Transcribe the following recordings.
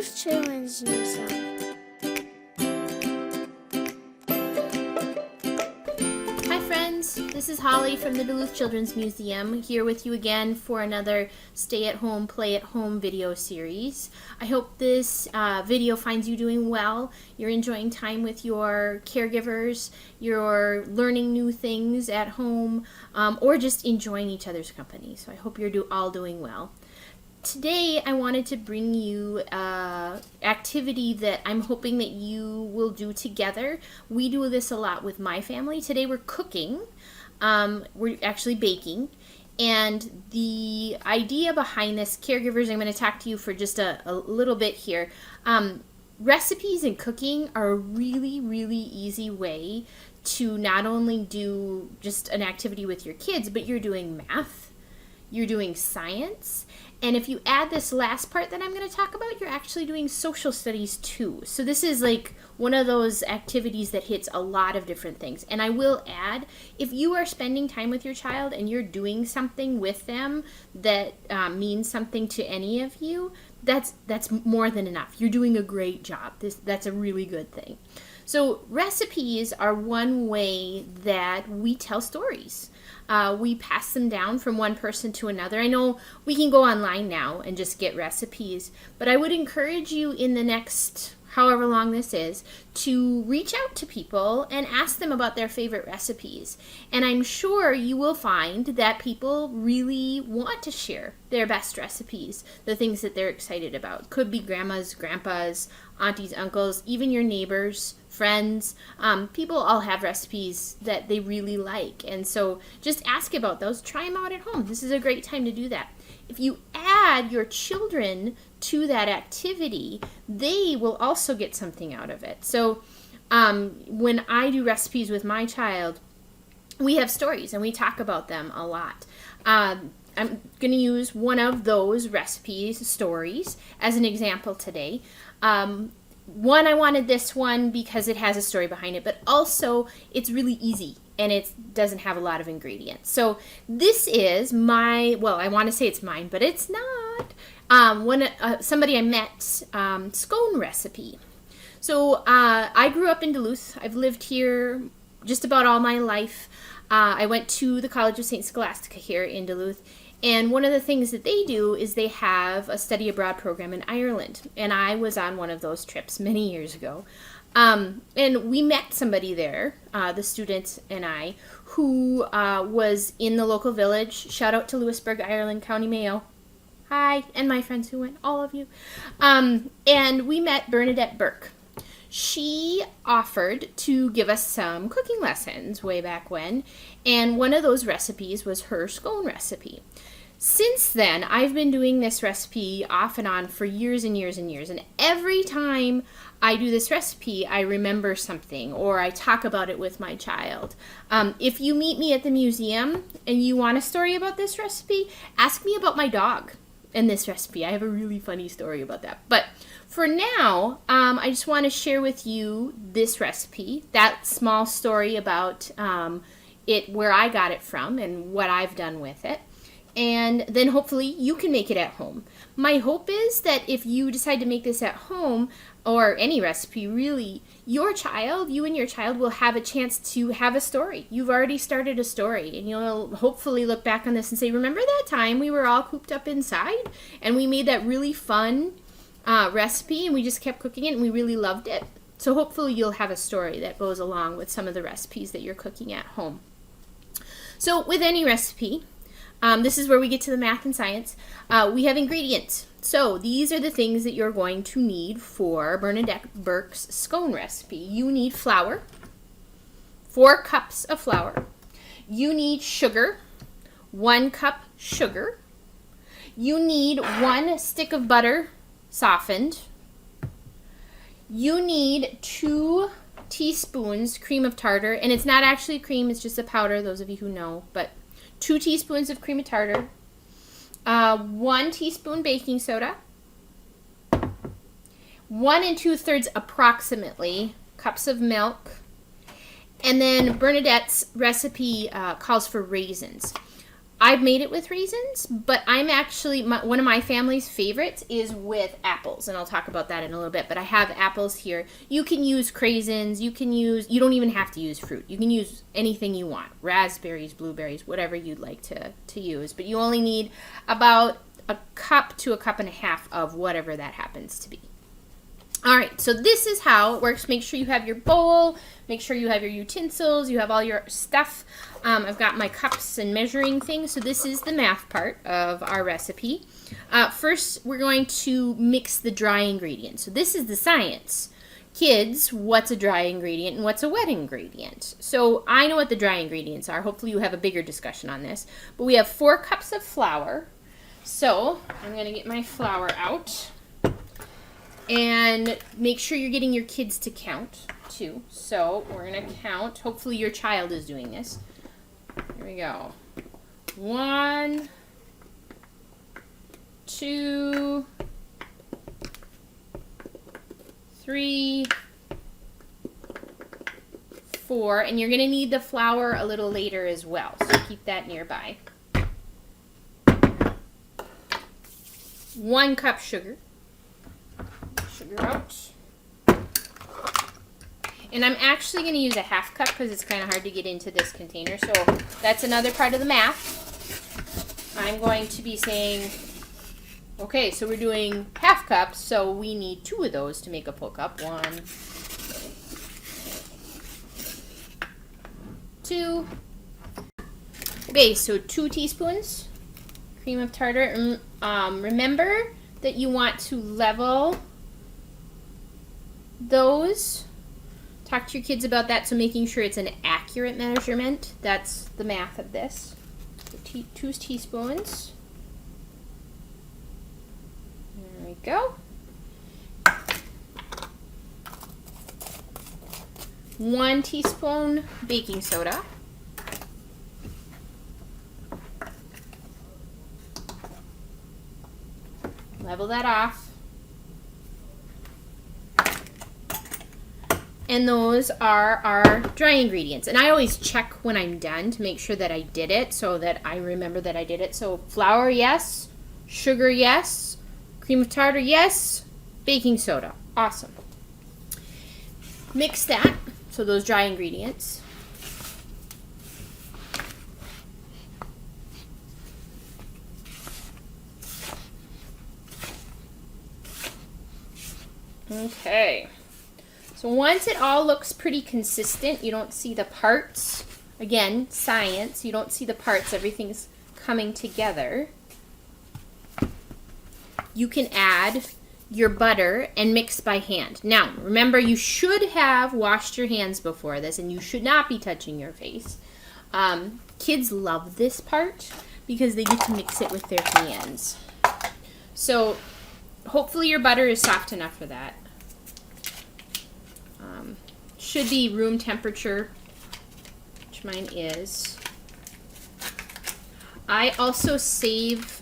Duluth Children's Museum. Hi friends, this is Holly from the Duluth Children's Museum, here with you again for another Stay at Home, Play at Home video series. I hope this video finds you doing well, you're enjoying time with your caregivers, you're learning new things at home, or just enjoying each other's company. So I hope you're all doing well. Today I wanted to bring you an activity that I'm hoping that you will do together. We do this a lot with my family. Today we're cooking. We're actually baking. And the idea behind this, caregivers, I'm going to talk to you for just a little bit here. Recipes and cooking are a really, really easy way to not only do just an activity with your kids, but you're doing math, you're doing science, and if you add this last part that I'm going to talk about, you're actually doing social studies too. So this is like one of those activities that hits a lot of different things. And I will add, if you are spending time with your child and you're doing something with them that means something to any of you, that's more than enough. You're doing a great job. That's a really good thing. So recipes are one way that we tell stories. We pass them down from one person to another. I know we can go online now and just get recipes, but I would encourage you in the next however long this is to reach out to people and ask them about their favorite recipes. And I'm sure you will find that people really want to share their best recipes, the things that they're excited about. Could be grandmas, grandpas, aunties, uncles, even your neighbors, friends. People all have recipes that they really like. And so just ask about those. Try them out at home. This is a great time to do that. If you add your children to that activity, they will also get something out of it. So when I do recipes with my child, we have stories and we talk about them a lot. I'm going to use one of those recipes, stories, as an example today. One, I wanted this one because it has a story behind it, but also it's really easy and it doesn't have a lot of ingredients. So this is I want to say it's mine, but it's not. Somebody I met, scone recipe. So I grew up in Duluth. I've lived here just about all my life. I went to the College of St. Scholastica here in Duluth. And one of the things that they do is they have a study abroad program in Ireland. And I was on one of those trips many years ago. And we met somebody there, the students and I, who was in the local village. Shout out to Louisburg, Ireland, County Mayo. Hi, and my friends who went, all of you. And we met Bernadette Burke. She offered to give us some cooking lessons way back when, and one of those recipes was her scone recipe. Since then, I've been doing this recipe off and on for years and years and years, and every time I do this recipe, I remember something, or I talk about it with my child. If you meet me at the museum and you want a story about this recipe, ask me about my dog and this recipe. I have a really funny story about that. But for now, I just want to share with you this recipe, that small story about it, where I got it from and what I've done with it. And then hopefully you can make it at home. My hope is that if you decide to make this at home, or any recipe really, you and your child will have a chance to have a story. You've already started a story, and you'll hopefully look back on this and say, remember that time we were all cooped up inside and we made that really fun recipe and we just kept cooking it and we really loved it. So hopefully you'll have a story that goes along with some of the recipes that you're cooking at home. So with any recipe, this is where we get to the math and science. We have ingredients. So these are the things that you're going to need for Bernadette Burke's scone recipe. You need flour, 4 cups of flour. You need sugar, 1 cup sugar. You need 1 stick of butter, softened. You need 2 teaspoons cream of tartar, and it's not actually cream, it's just a powder, those of you who know, but 2 teaspoons of cream of tartar, 1 teaspoon baking soda, 1 2/3 approximately cups of milk, and then Bernadette's recipe calls for raisins. I've made it with raisins, but I'm actually, one of my family's favorites is with apples, and I'll talk about that in a little bit, but I have apples here. You can use craisins, you don't even have to use fruit. You can use anything you want, raspberries, blueberries, whatever you'd like to use, but you only need about a cup to a cup and a half of whatever that happens to be. All right, so this is how it works. Make sure you have your bowl, make sure you have your utensils, you have all your stuff. I've got my cups and measuring things. So this is the math part of our recipe. First, we're going to mix the dry ingredients. So this is the science. Kids, what's a dry ingredient and what's a wet ingredient? So I know what the dry ingredients are. Hopefully you have a bigger discussion on this. But we have 4 cups of flour. So I'm going to get my flour out. And make sure you're getting your kids to count, too. So we're going to count. Hopefully your child is doing this. Here we go. 1, 2, 3, 4. And you're going to need the flour a little later as well. So keep that nearby. 1 cup sugar. Sugar out. And I'm actually going to use a half cup because it's kind of hard to get into this container. So that's another part of the math. I'm going to be saying, okay, so we're doing half cups, so we need 2 of those to make a full cup. 1, 2. Okay, so 2 teaspoons cream of tartar. Remember that you want to level those. Talk to your kids about that, so making sure it's an accurate measurement. That's the math of this. So 2 teaspoons. There we go. 1 teaspoon baking soda. Level that off. And those are our dry ingredients. And I always check when I'm done to make sure that I did it so that I remember that I did it. So flour, yes. Sugar, yes. Cream of tartar, yes. Baking soda. Awesome. Mix that. So those dry ingredients. Okay. So once it all looks pretty consistent, you don't see the parts. Again, science, you don't see the parts, everything's coming together. You can add your butter and mix by hand. Now, remember, you should have washed your hands before this, and you should not be touching your face. Kids love this part because they get to mix it with their hands. So hopefully your butter is soft enough for that. Should be room temperature, which mine is. I also save,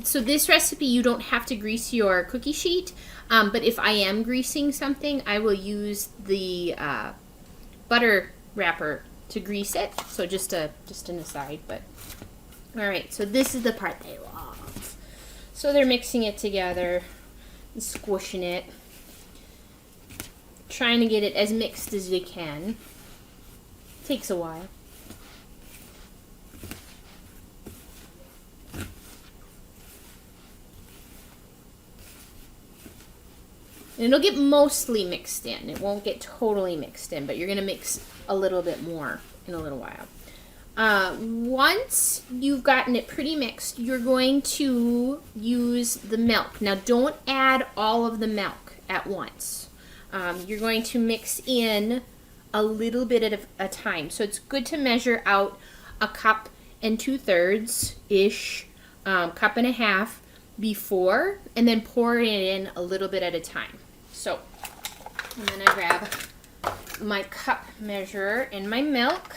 so this recipe you don't have to grease your cookie sheet, but if I am greasing something, I will use the butter wrapper to grease it. So just an aside, but all right. So this is the part they love. So they're mixing it together, and squishing it, trying to get it as mixed as you can. Takes a while. And it'll get mostly mixed in. It won't get totally mixed in, but you're going to mix a little bit more in a little while. Once you've gotten it pretty mixed, you're going to use the milk. Now, don't add all of the milk at once. You're going to mix in a little bit at a time. So it's good to measure out a cup and 2/3-ish, cup and a half before, and then pour it in a little bit at a time. So I'm going to grab my cup measurer and my milk,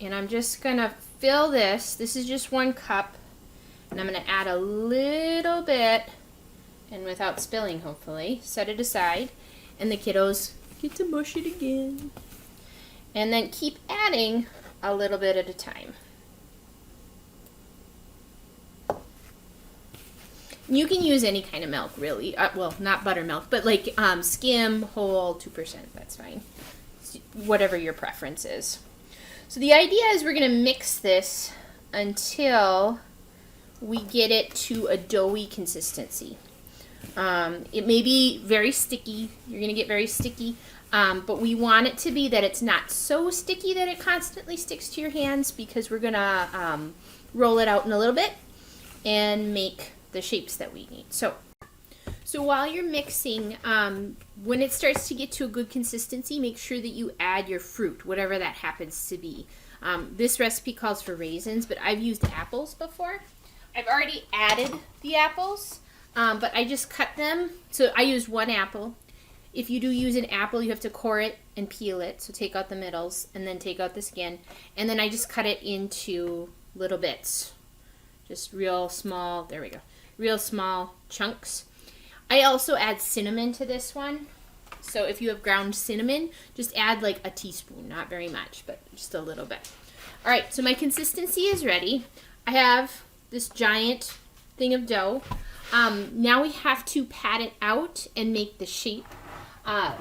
and I'm just going to fill this. This is just 1 cup, and I'm going to add a little bit, and without spilling, hopefully, set it aside, and the kiddos get to mush it again. And then keep adding a little bit at a time. You can use any kind of milk, really. Well, not buttermilk, but like skim, whole, 2%. That's fine. Whatever your preference is. So the idea is we're going to mix this until we get it to a doughy consistency. It may be very sticky. You're going to get very sticky. But we want it to be that it's not so sticky that it constantly sticks to your hands, because we're going to roll it out in a little bit and make the shapes that we need. So while you're mixing, when it starts to get to a good consistency, make sure that you add your fruit, whatever that happens to be. This recipe calls for raisins, but I've used apples before. I've already added the apples, but I just cut them. So I used 1 apple. If you do use an apple, you have to core it and peel it. So take out the middles and then take out the skin. And then I just cut it into little bits. Just real small, there we go. Real small chunks. I also add cinnamon to this one. So if you have ground cinnamon, just add like a teaspoon, not very much, but just a little bit. All right, so my consistency is ready. I have this giant thing of dough. Now we have to pat it out and make the shape.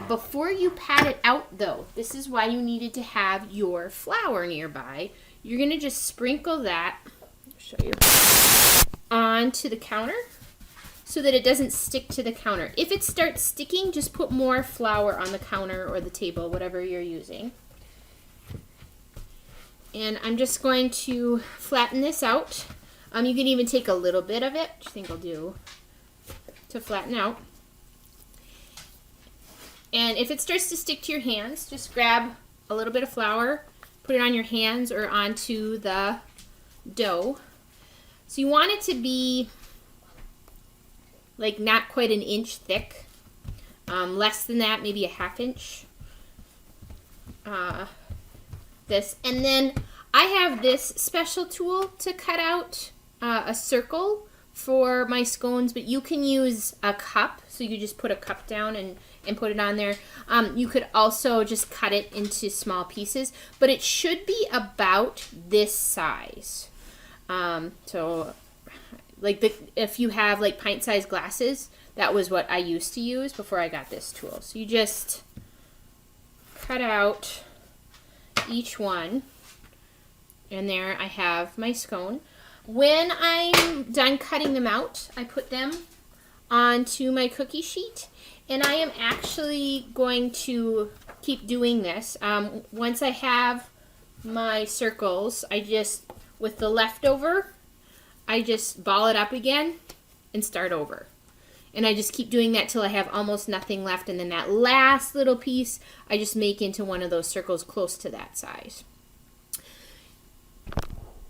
Before you pat it out though, this is why you needed to have your flour nearby. You're gonna just sprinkle that, I'll show you, onto the counter so that it doesn't stick to the counter. If it starts sticking, just put more flour on the counter or the table, whatever you're using. And I'm just going to flatten this out. You can even take a little bit of it, which I think I'll do, to flatten out. And if it starts to stick to your hands, just grab a little bit of flour, put it on your hands or onto the dough. So you want it to be like not quite an inch thick. Less than that, maybe a 1/2 inch. This. And then I have this special tool to cut out a circle for my scones, but you can use a cup. So you just put a cup down and put it on there. You could also just cut it into small pieces, but it should be about this size. So like if you have like pint-sized glasses, that was what I used to use before I got this tool. So you just cut out each one, and there I have my scone. When I'm done cutting them out, I put them onto my cookie sheet, and I am actually going to keep doing this. Once I have my circles, I just, with the leftover, I just ball it up again and start over. And I just keep doing that till I have almost nothing left, and then that last little piece I just make into one of those circles close to that size.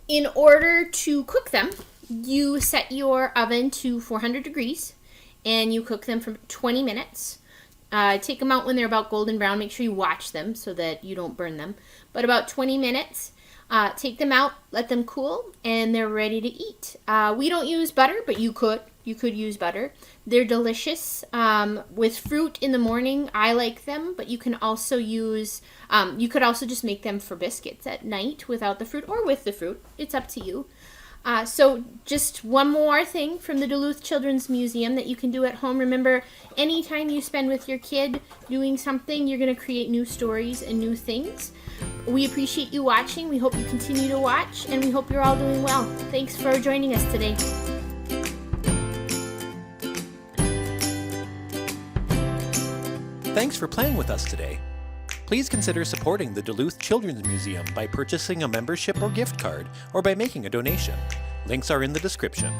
In order to cook them, you set your oven to 400 degrees and you cook them for 20 minutes. Take them out when they're about golden brown. Make sure you watch them so that you don't burn them. But about 20 minutes, take them out, let them cool, and they're ready to eat. We don't use butter, but you could. You could use butter. They're delicious. With fruit in the morning, I like them, but you can also use, you could also just make them for biscuits at night without the fruit or with the fruit. It's up to you. So just one more thing from the Duluth Children's Museum that you can do at home. Remember, anytime you spend with your kid doing something, you're going to create new stories and new things. We appreciate you watching. We hope you continue to watch, and we hope you're all doing well. Thanks for joining us today. Thanks for playing with us today. Please consider supporting the Duluth Children's Museum by purchasing a membership or gift card, or by making a donation. Links are in the description.